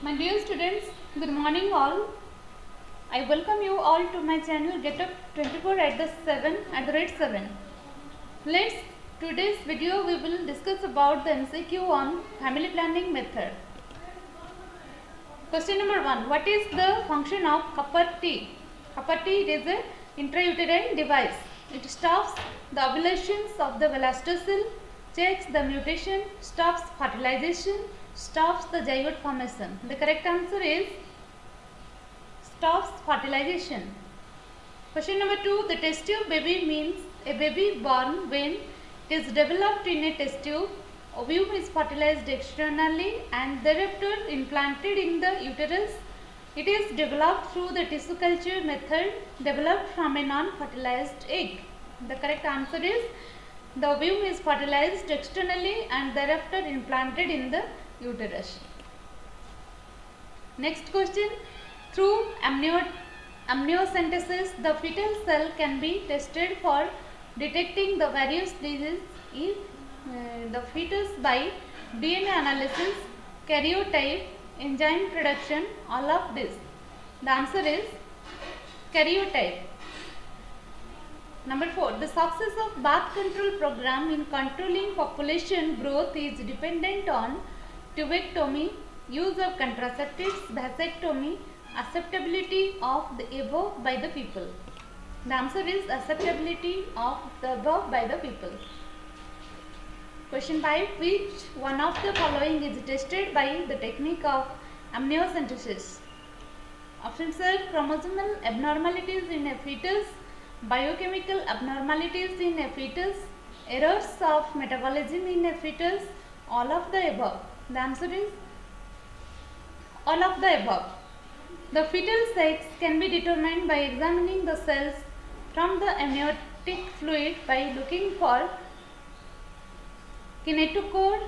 My dear students, good morning all. I welcome you all to my channel Get Up 24 at the 7. Let's today's video we will discuss about the MCQ on family planning method. Question number 1. What is the function of copper T? Copper T is a intrauterine device. It stops the ovulations of the blastocyst, checks the mutation, stops fertilization, stops the zygote formation. The correct answer is stops fertilization. Question number 2. The test tube baby means a baby born when it is developed in a test tube. Ovum is fertilized externally and thereafter implanted in the uterus. It is developed through the tissue culture method developed from a non-fertilized egg. The correct answer is the ovum is fertilized externally and thereafter implanted in the uterus. Next question. Through amniocentesis, the fetal cell can be tested for detecting the various diseases in the fetus by DNA analysis, karyotype, enzyme production, all of this. The answer is karyotype. Number 4. The success of birth control program in controlling population growth is dependent on tubectomy, use of contraceptives, vasectomy, acceptability of the above by the people. The answer is acceptability of the above by the people. Question 5. Which one of the following is tested by the technique of amniocentesis? Options are chromosomal abnormalities in a fetus, biochemical abnormalities in a fetus, errors of metabolism in a fetus, all of the above. The answer is all of the above. The fetal sex can be determined by examining the cells from the amniotic fluid by looking for kinetochore,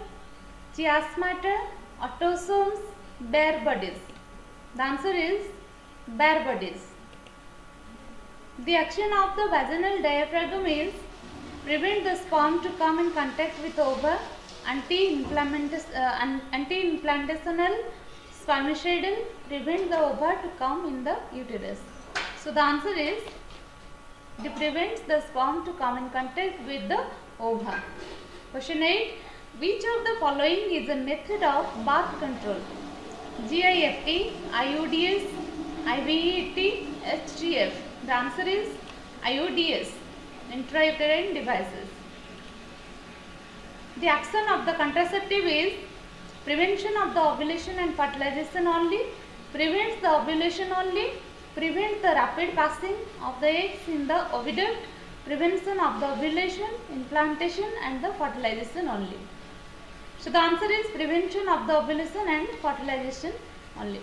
chiasmata, autosomes, bare bodies. The answer is bare bodies. The action of the vaginal diaphragm is prevent the sperm to come in contact with ova, anti-implantational spermicidal, prevent the ova to come in the uterus. So the answer is it prevents the sperm to come in contact with the ova. Question 8. Which of the following is a method of birth control? GIFT, IUDs, IVET, HGF. The answer is IUDs, intrauterine devices. The action of the contraceptive is prevention of the ovulation and fertilization only, prevents the ovulation only, prevents the rapid passing of the eggs in the oviduct, prevention of the ovulation, implantation and the fertilization only. So the answer is prevention of the ovulation and fertilization only.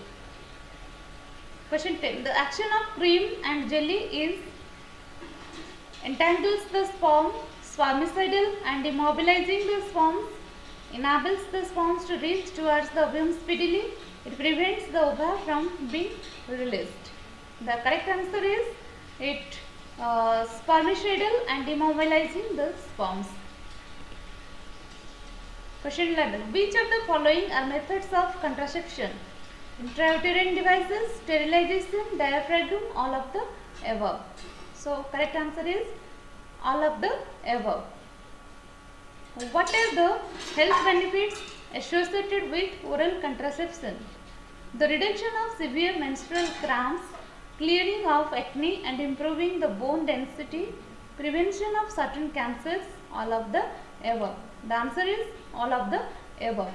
Question 10. The action of cream and jelly is entangles the sperm, spermicidal and immobilizing the sperms, enables the sperms to reach towards the ovum speedily. It prevents the ova from being released. The correct answer is it spermicidal and immobilizing the sperms. Question 11. Which of the following are methods of contraception? Intrauterine devices, sterilization, diaphragm, all of the above. So correct answer is all of the above. What are the health benefits associated with oral contraception? The reduction of severe menstrual cramps, clearing of acne and improving the bone density, prevention of certain cancers, all of the above. The answer is all of the above.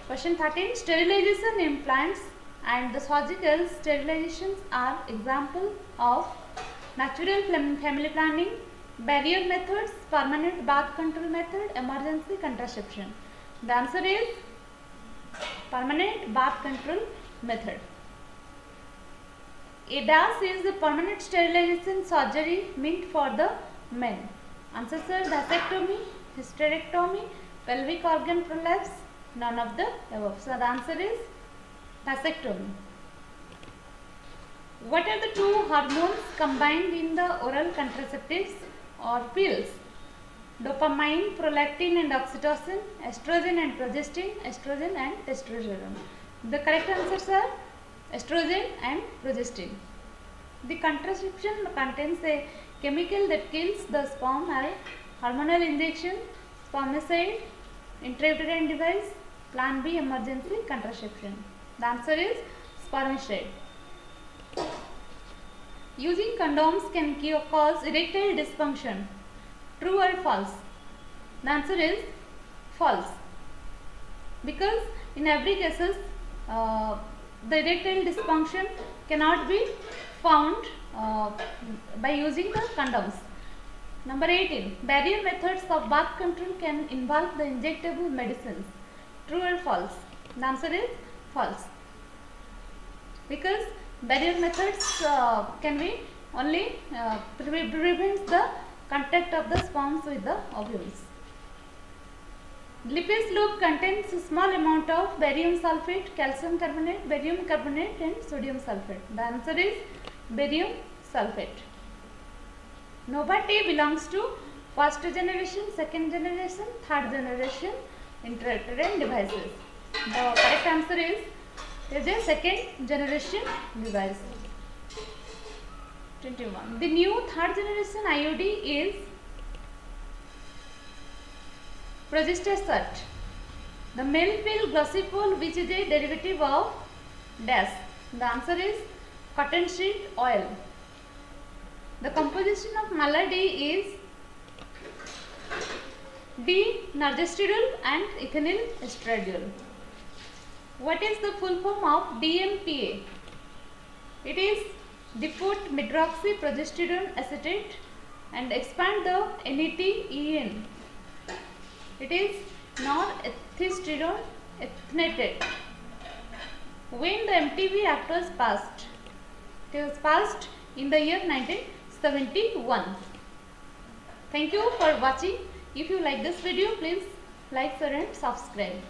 Question 13. Sterilization implants and the surgical sterilizations are example of natural family planning, barrier methods, permanent birth control method, emergency contraception. The answer is permanent birth control method. ADAS is the permanent sterilization surgery meant for the men. Answers are vasectomy, hysterectomy, pelvic organ prolapse, none of the above. So the answer is vasectomy. What are the two hormones combined in the oral contraceptives or pills? dopamine, prolactin and oxytocin, estrogen and progestin, estrogen and testosterone. The correct answers are estrogen and progestin. The contraception contains a chemical that kills the sperm as hormonal injection, spermicide, intrauterine device, plan B emergency contraception. The answer is spermicide. Using condoms can cause erectile dysfunction. True or false? The answer is false. Because in every cases the erectile dysfunction cannot be found by using the condoms. Number 18. Barrier methods of birth control can involve the injectable medicines. True or false? The answer is false. Because barrier methods can be only prevents the contact of the sperms with the ovules. Lippis loop contains a small amount of barium sulfate, calcium carbonate, barium carbonate and sodium sulfate. The answer is barium sulfate. Nova T belongs to first generation, second generation, third generation intrauterine devices. The correct answer is a second generation device. 21. The new third generation IUD is progestasert. The male pill glossipol, which is a derivative of dash. The answer is cottonseed oil. The composition of Mala-D is D-norgestrel and ethinyl estradiol. What is the full form of DMPA? It is diput-medroxyprogesterone acetate and expand the NET-EN. It is norethistyrone ethnatate. When the MTV Act was passed? It was passed in the year 1971. Thank you for watching. If you like this video, please like, share and subscribe.